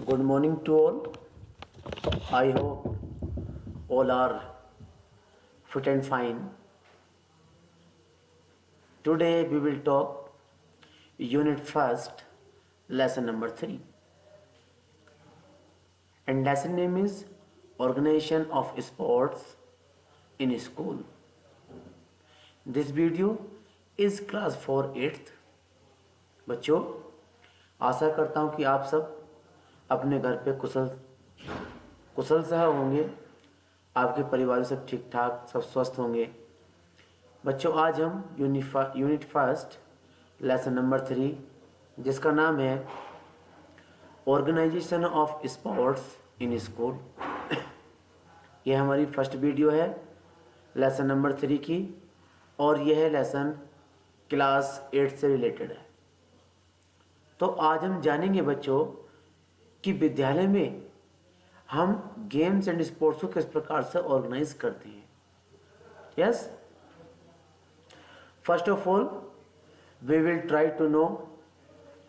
Good morning to all. I hope all are fit and fine. Today we will talk unit first, lesson number 3. And lesson name is Organization of Sports in School. This video is class 4 8th. बच्चों, आशा करता हूँ कि आप सब अपने घर पे कुशल सह होंगे, आपके परिवार सब ठीक ठाक, सब स्वस्थ होंगे। बच्चों, आज हम यूनिट फर्स्ट लेसन नंबर 3 जिसका नाम है organisation of sports in school, यह हमारी फर्स्ट वीडियो है लेसन नंबर 3 की, और यह है लेसन क्लास 8 से रिलेटेड है। तो आज हम जानेंगे बच्चों कि विद्यालय में हम गेम्स एंड स्पोर्ट्स को किस प्रकार से ऑर्गेनाइज करते हैं। Yes, first of all we will try to know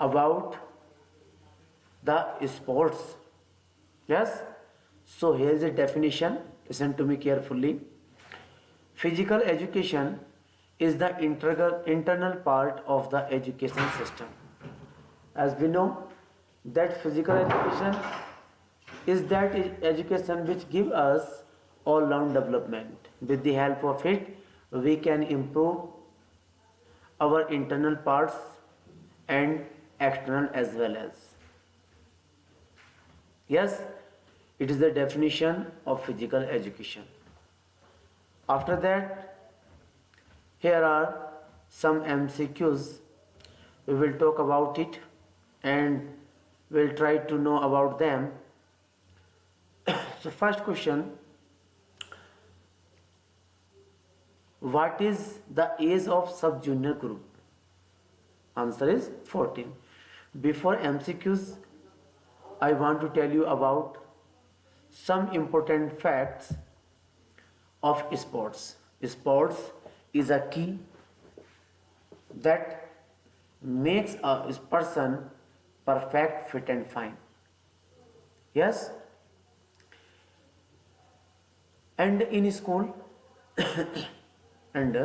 about the sports. Yes, so here is the definition, listen to me carefully. Physical education is the internal part of the education system. As we know that physical education is that education which give us all round development. With the help of it we can improve our internal parts and external as well as. Yes, it is the definition of physical education. After that, here are some MCQs. We will talk about it and we'll try to know about them. So first question, what is the age of sub junior group? Answer is 14. Before MCQs, I want to tell you about some important facts of sports. Sports is a key that makes a person perfect, fit and fine. Yes, and in school and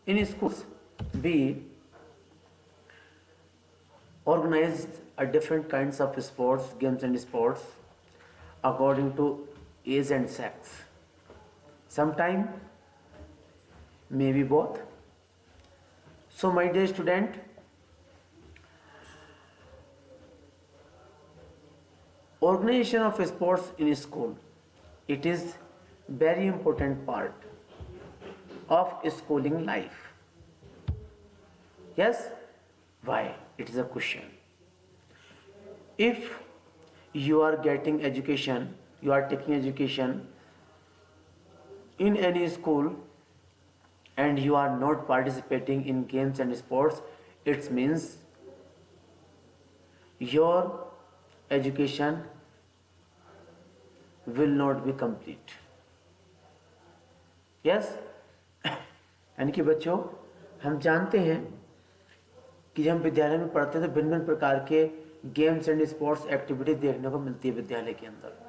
in schools we organized a different kinds of sports, games and sports according to age and sex. Sometime maybe both. So my dear student, organization of sports in school, it is very important part of schooling life. Yes, why? It is a question. If you are getting education, you are taking education in any school and you are not participating in games and sports, it means your education will not be complete. Yes, यानी कि बच्चों, हम जानते हैं कि जब हम विद्यालय में पढ़ते हैं तो भिन्न भिन्न प्रकार के गेम्स एंड स्पोर्ट्स एक्टिविटी देखने को मिलती है विद्यालय के अंदर।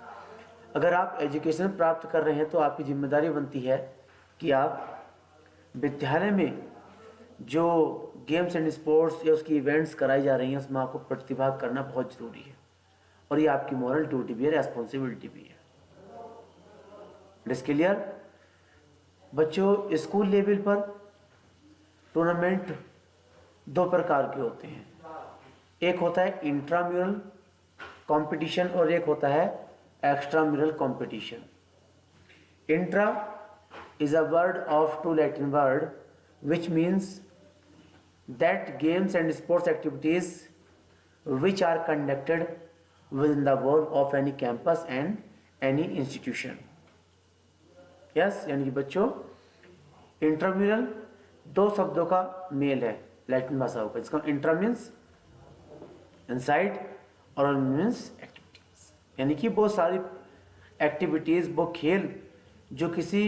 अगर आप एजुकेशन प्राप्त कर रहे हैं तो आपकी जिम्मेदारी बनती है कि आप विद्यालय में जो गेम्स एंड स्पोर्ट्स या उसकी इवेंट्स कराई जा रही हैं उसमें आपको प्रतिभाग करना बहुत ज़रूरी है, और ये आपकी मॉरल ड्यूटी भी है, रेस्पॉन्सिबिलिटी भी है। इसके लिए बच्चों, स्कूल लेवल पर टूर्नामेंट दो प्रकार के होते हैं, एक होता है इंट्राम्यूरल कंपटीशन और एक होता है extramural competition. Intra is a word of two Latin word which means that games and sports activities which are conducted within the wall of any campus and any institution. Yes, यानी कि बच्चों, intramural दो शब्दों का mail है Latin भाषाओं का, जिसका इंट्रा मीन्स इनसाइड और मीन्स एक्टिविटीज, यानी कि वो सारी एक्टिविटीज, वो खेल जो किसी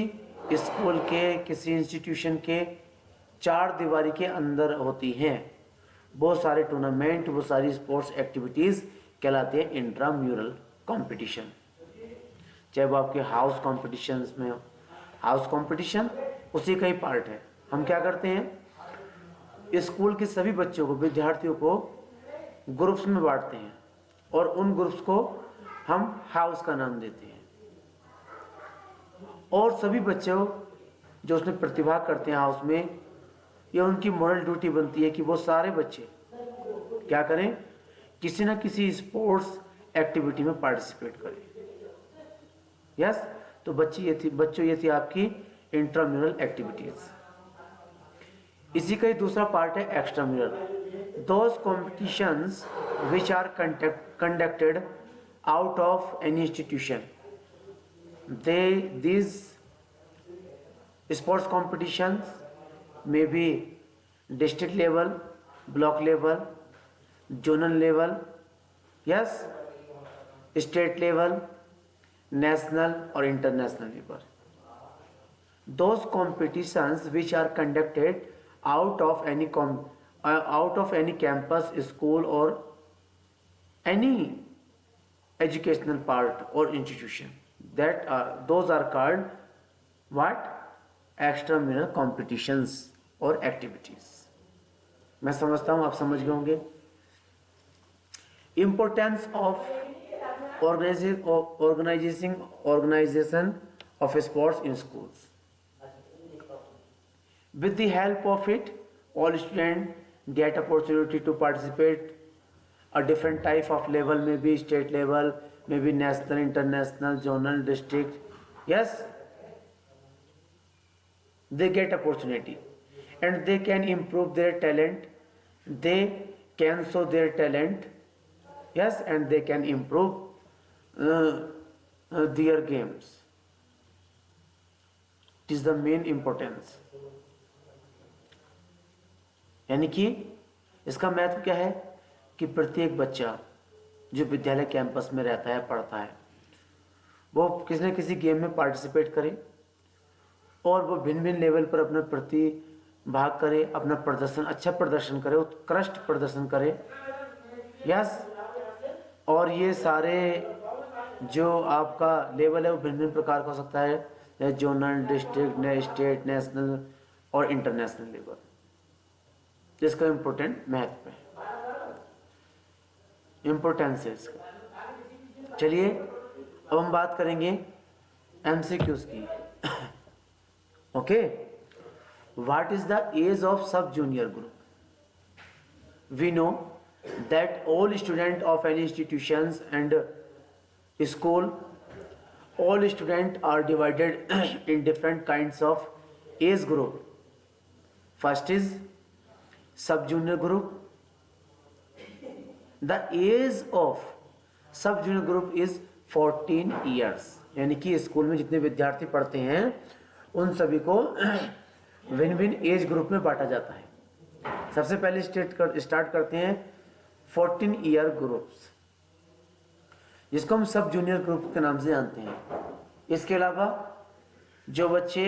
स्कूल के, किसी इंस्टीट्यूशन के चार दीवारी के अंदर होती हैं, वो सारे टूर्नामेंट, वो सारी स्पोर्ट्स एक्टिविटीज़ कहलाती है इंट्राम्यूरल कंपटीशन। चाहे वो आपके हाउस कॉम्पिटिशन्स में हो, हाउस कंपटीशन उसी का ही पार्ट है। हम क्या करते हैं, स्कूल के सभी बच्चों को, विद्यार्थियों को ग्रुप्स में बांटते हैं और उन ग्रुप्स को हम हाउस का नाम देते हैं, और सभी बच्चों जो उसमें प्रतिभा करते हैं हाउस में, ये उनकी मॉरल ड्यूटी बनती है कि वो सारे बच्चे क्या करें, किसी न किसी स्पोर्ट्स एक्टिविटी में पार्टिसिपेट करें। यस, तो बच्चों ये थी आपकी इंट्राम्यूरल एक्टिविटीज। इसी का ही दूसरा पार्ट है extramural. Those competitions which are conducted out of any institution. these sports competitions may be district level, block level, zonal level, yes, state level, national or international level. Those competitions which are conducted out of any campus, school or any educational part or institution, those are called what? Extramural competitions or activities. मैं समझता हूँ आप समझ गए होंगे। Importance of organization of sports in schools. With the help of it, all students get opportunity to participate a different type of level, maybe state level, maybe national, international, zonal, district. Yes, they get opportunity and they can improve their talent, they can show their talent. Yes, and they can improve their games. It is the main importance. यानी कि इसका महत्व क्या है कि प्रत्येक बच्चा जो विद्यालय कैंपस में रहता है, पढ़ता है, वो किसी न किसी गेम में पार्टिसिपेट करे और वो भिन्न भिन्न लेवल पर अपना प्रतिभाग करे, अपना प्रदर्शन, अच्छा प्रदर्शन करे, उत्कृष्ट प्रदर्शन करे। यस, और ये सारे जो आपका लेवल है वो भिन्न भिन्न प्रकार का हो सकता है, जोनल, डिस्ट्रिक्ट, स्टेट, नेशनल और इंटरनेशनल लेवल, जिसका इम्पोर्टेंट महत्व है, इम्पोर्टेंस है इसका। चलिए अब हम बात करेंगे एमसीक्यूज की। Okay, what is the age of sub junior group? We know that all students of any institutions and school, all students are divided in different kinds of age group. First is sub junior group. The age of sub junior group is 14 years. यानी कि school में जितने विद्यार्थी पढ़ते हैं उन सभी को भिन्न भिन्न एज ग्रुप में बांटा जाता है। सबसे पहले स्टार्ट करते हैं 14 ईयर ग्रुप्स, जिसको हम सब जूनियर ग्रुप के नाम से जानते हैं। इसके अलावा जो बच्चे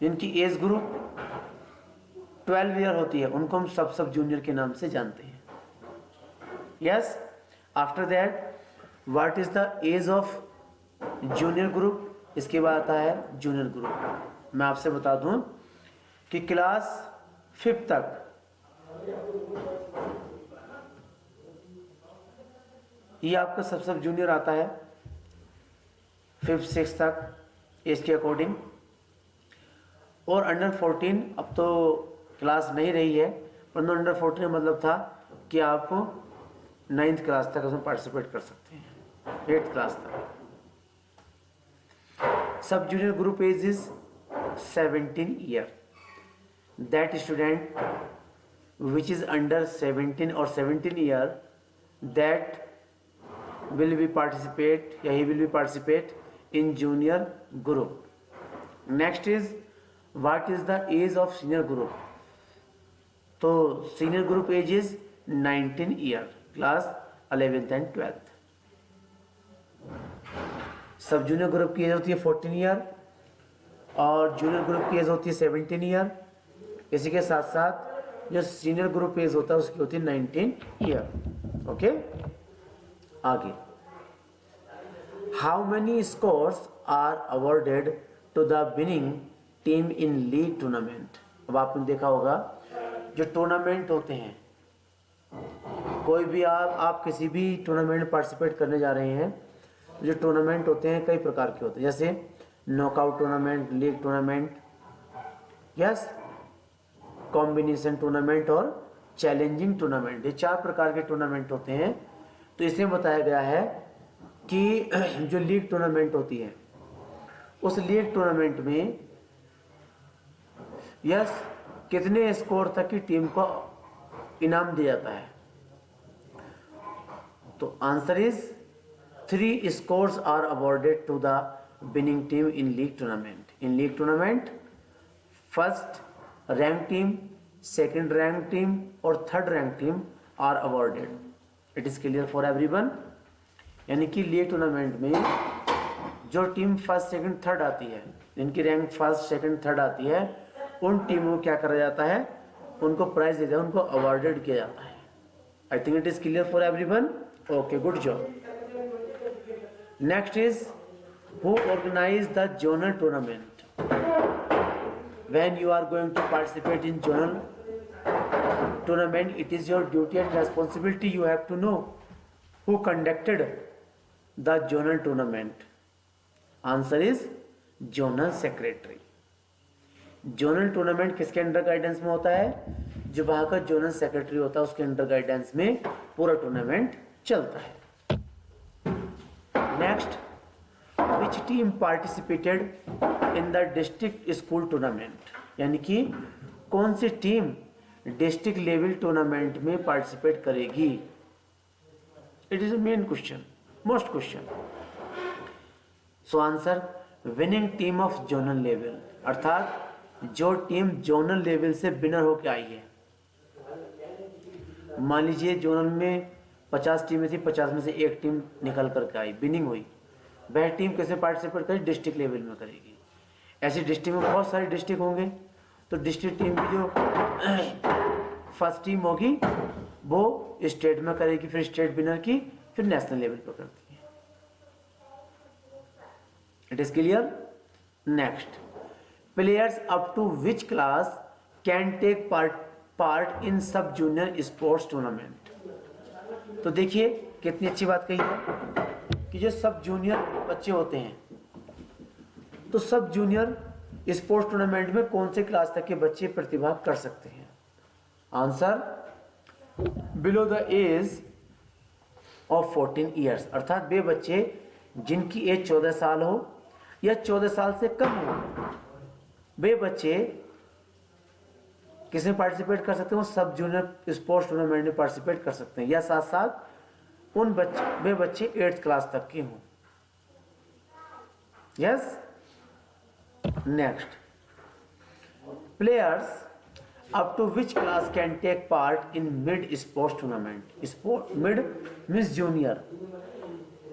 जिनकी एज ग्रुप 12 ईयर होती है उनको हम सब जूनियर के नाम से जानते हैं। Yes, after that what is the age of junior group? इसके बाद आता है जूनियर ग्रुप। मैं आपसे बता दूं कि क्लास 5 तक ये आपका सब जूनियर आता है, 5th 6th तक एज के अकॉर्डिंग। और अंडर 14 अब तो क्लास नहीं रही है, परंतु अंडर 14 मतलब था कि आप 9th क्लास तक उसमें पार्टिसिपेट कर सकते हैं, 8th क्लास तक। Sub junior group age is 17 year. That student which is under 17 or 17 year that will be participate या he will be participate in junior group. Next is what is the age of senior group? तो senior group age is 19 year, class 11th and 12th. सब junior group की as होती है 14 year और junior group की as होती है 17 year. इसी के साथ साथ जो सीनियर ग्रुप एज होता है उसकी होती है 19 ईयर। ओके, आगे, how many scores are awarded to the winning team in league tournament. अब आपने देखा होगा जो टूर्नामेंट होते हैं, कोई भी आप किसी भी टूर्नामेंट में पार्टिसिपेट करने जा रहे हैं, जो टूर्नामेंट होते हैं कई प्रकार के होते हैं, जैसे knockout tournament, league tournament, yes, combination tournament और चैलेंजिंग टूर्नामेंट, ये 4 प्रकार के टूर्नामेंट होते हैं। तो इसमें बताया गया है कि जो लीग टूर्नामेंट होती है, उस लीग टूर्नामेंट में यस कितने स्कोर तक की टीम को इनाम दिया जाता है। तो answer is 3 scores are awarded to the winning team in league tournament. In league tournament, first ranked team, second ranked team और third ranked team are awarded. It is clear for everyone. यानी कि league tournament में जो team first second third आती है, जिनकी rank first second third आती है, उन टीमों को क्या करा जाता है, उनको प्राइज दिया जाता है, उनको अवॉर्डेड किया जाता है। आई think it is clear for everyone. Okay, good job. Next is who organize the zonal tournament. When you are going to participate in zonal tournament, it is your duty and responsibility. You have to know who conducted the zonal tournament. Answer is zonal secretary. Zonal tournament किसके under guidance में होता है? जो वहाँ का zonal secretary होता है उसके अंडर गाइडेंस में पूरा टूर्नामेंट चलता है। Next, which team participated in the district school tournament, यानी कि कौन सी टीम डिस्ट्रिक्ट लेवल टूर्नामेंट में पार्टिसिपेट करेगी? It is a main question, most question. So answer winning team of zonal level, अर्थात जो टीम जोनल लेवल से winner होकर आई है। मान लीजिए जोनल में 50 टीमें थी, 50 में से एक टीम निकल करके आई, विनिंग हुई, वह टीम कैसे पार्टिसिपेट करेगी? डिस्ट्रिक्ट लेवल में करेगी। ऐसी डिस्ट्रिक्ट में बहुत सारी डिस्ट्रिक्ट होंगे, तो डिस्ट्रिक्ट टीम की जो फर्स्ट टीम होगी वो स्टेट में करेगी, फिर स्टेट विनर की, फिर नेशनल लेवल पर करती है। It is clear. Next, players up to which class can take part in sub junior sports tournament. तो देखिए कितनी अच्छी बात कही है कि जो सब जूनियर बच्चे होते हैं, तो सब जूनियर स्पोर्ट्स टूर्नामेंट में कौन से क्लास तक के बच्चे प्रतिभाग कर सकते हैं? Answer below the age of 14 years, अर्थात वे बच्चे जिनकी एज 14 साल हो या 14 साल से कम हो, वे बच्चे किसमें पार्टिसिपेट कर सकते हैं? वो सब जूनियर स्पोर्ट्स टूर्नामेंट में पार्टिसिपेट कर सकते हैं, या साथ साथ उन बच्चे वे बच्चे 8th क्लास तक के हों। Yes. Next, players up to which class can take part in mid sports tournament. Sport mid means junior,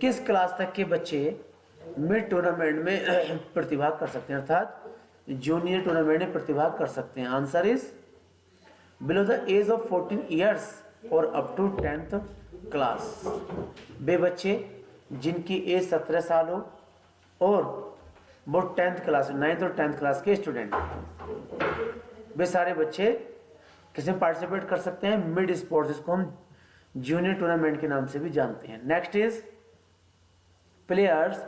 किस क्लास तक के बच्चे मिड टूर्नामेंट में प्रतिभाग कर सकते हैं, अर्थात जूनियर टूर्नामेंट में प्रतिभाग कर सकते हैं? Answer is below the age of 14 years और अप टू 10th क्लास। वे बच्चे जिनकी एज 17 साल हो और वो 10th क्लास, 9th और 10th क्लास के स्टूडेंट, वे सारे बच्चे किसमें पार्टिसिपेट कर सकते हैं? मिड स्पोर्ट्स, जिसको हम जूनियर टूर्नामेंट के नाम से भी जानते हैं। Next is players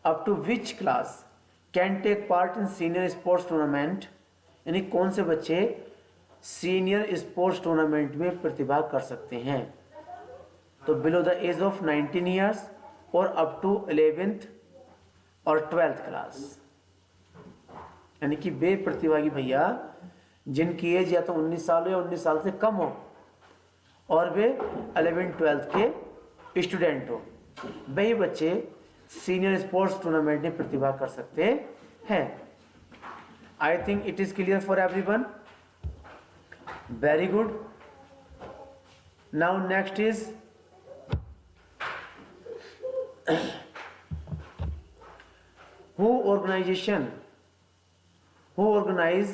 up to which class can take part in senior sports tournament, यानी कौन से बच्चे सीनियर स्पोर्ट्स टूर्नामेंट में प्रतिभाग कर सकते हैं? तो below the age of 19 years और अप टू 11th और 12th क्लास, यानी कि वे प्रतिभागी भैया जिनकी एज या तो 19 साल हो या 19 साल से कम हो और वे 11th-12th के स्टूडेंट हो, वही बच्चे सीनियर स्पोर्ट्स टूर्नामेंट में प्रतिभा कर सकते हैं। I think it is clear for everyone. Very good. Now next is who organize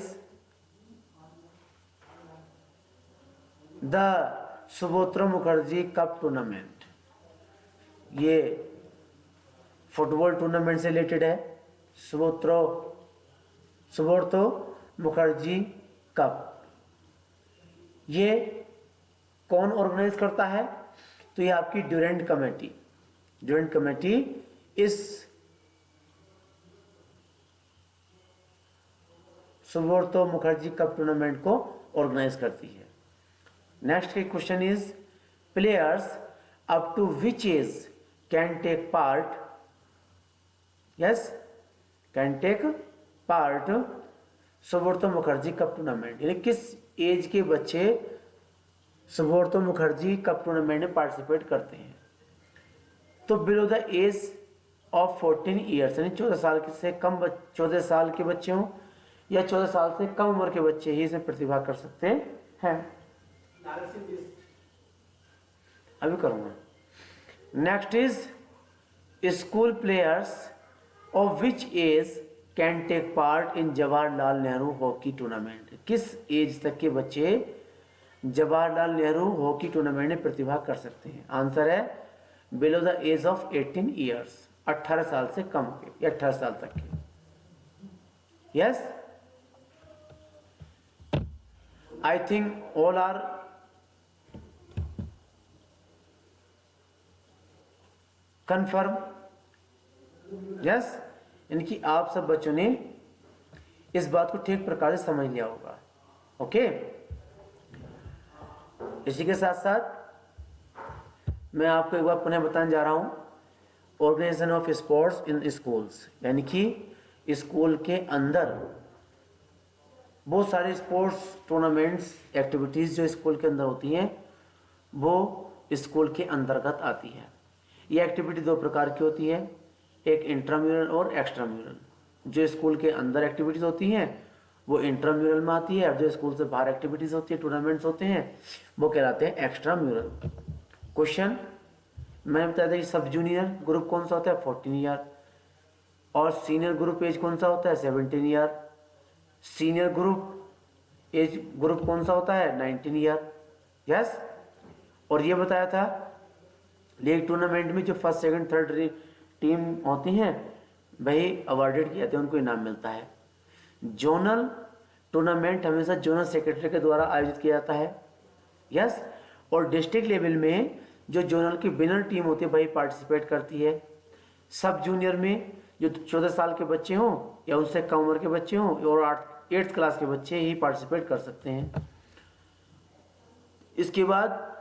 the Subroto Mukherjee cup tournament, ये फुटबॉल टूर्नामेंट से रिलेटेड है। सुब्रतो मुखर्जी कप, ये कौन ऑर्गेनाइज करता है? तो ये आपकी ड्यूरेंट कमेटी इस सुब्रतो मुखर्जी कप टूर्नामेंट को ऑर्गेनाइज करती है। Next question is players up to which age can take part, can take part Subroto Mukherjee cup tournament, यानी किस एज के बच्चे सुब्रतो मुखर्जी कप टूर्नामेंट में पार्टिसिपेट करते हैं? तो below the age of 14 years, यानी 14 साल से कम 14 साल के बच्चे हों या 14 साल से कम उम्र के बच्चे ही इसमें प्रतिभा कर सकते हैं। अभी करूंगा। Next is school players of which age can take part in Jawaharlal Nehru hockey tournament, किस एज तक के बच्चे जवाहरलाल नेहरू हॉकी टूर्नामेंट में प्रतिभा कर सकते हैं? आंसर है below the age of 18 years, 18 साल से कम के या 18 साल तक के। Yes, I think all are confirm. Yes, यानी कि आप सब बच्चों ने इस बात को ठीक प्रकार से समझ लिया होगा। ओके, इसी के साथ साथ मैं आपको एक बार पुनः बताने जा रहा हूँ organisation of sports in schools, यानी कि स्कूल के अंदर बहुत सारे स्पोर्ट्स टूर्नामेंट्स एक्टिविटीज़ जो स्कूल के अंदर होती हैं वो स्कूल के अंतर्गत आती है। ये एक्टिविटी दो प्रकार की होती है, एक इंट्राम्यूरल और एक्स्ट्राम्यूरल। जो स्कूल के अंदर एक्टिविटीज़ होती हैं वो इंट्राम्यूरल में आती है, और जो स्कूल से बाहर एक्टिविटीज़ होती है, टूर्नामेंट्स होते हैं, वो कहलाते हैं एक्स्ट्राम्यूरल। क्वेश्चन मैंने बताया था कि सब जूनियर ग्रुप कौन सा होता है 14 ईयर, और सीनियर ग्रुप एज कौन सा होता है 17 year, senior group age group कौन सा होता है 19 ईयर। यस, और ये बताया था लीग टूर्नामेंट में जो फर्स्ट सेकंड थर्ड टीम होती हैं वही अवार्डेड किए जाते हैं, उनको इनाम मिलता है। जोनल टूर्नामेंट हमेशा जोनल सेक्रेटरी के द्वारा आयोजित किया जाता है। यस, और डिस्ट्रिक्ट लेवल में जो जोनल की विनर टीम होती है वही पार्टिसिपेट करती है। सब जूनियर में जो 14 साल के बच्चे हों या उससे कम उम्र के बच्चे हों और 8th क्लास के बच्चे ही पार्टिसिपेट कर सकते हैं। इसके बाद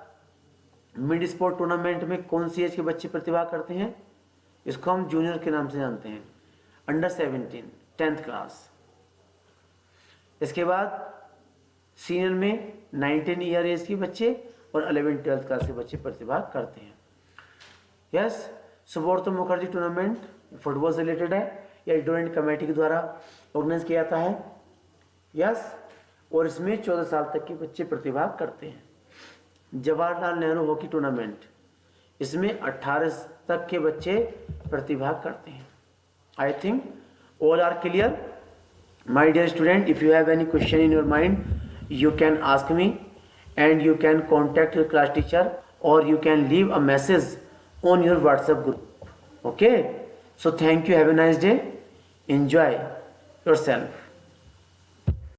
मिड स्पोर्ट टूर्नामेंट में कौन सी एज के बच्चे प्रतिभा करते हैं? इसको हम जूनियर के नाम से जानते हैं, अंडर 17 10th क्लास। इसके बाद सीनियर में 19 ईयर एज के बच्चे और 11 12th क्लास के बच्चे प्रतिभा करते हैं। Yes, Subroto Mukherjee tournament football से रिलेटेड है, या ड्यूरेंट कमेटी के द्वारा ऑर्गेनाइज किया जाता है। यस, और इसमें 14 साल तक के बच्चे प्रतिभा करते हैं। जवाहरलाल नेहरू हॉकी टूर्नामेंट, इसमें 18 तक के बच्चे प्रतिभा करते हैं। I think all are clear. My dear student, if you have any question in your mind, you can ask me and you can contact your class teacher or you can leave a message on your WhatsApp group. Okay? So thank you. Have a nice day. Enjoy yourself.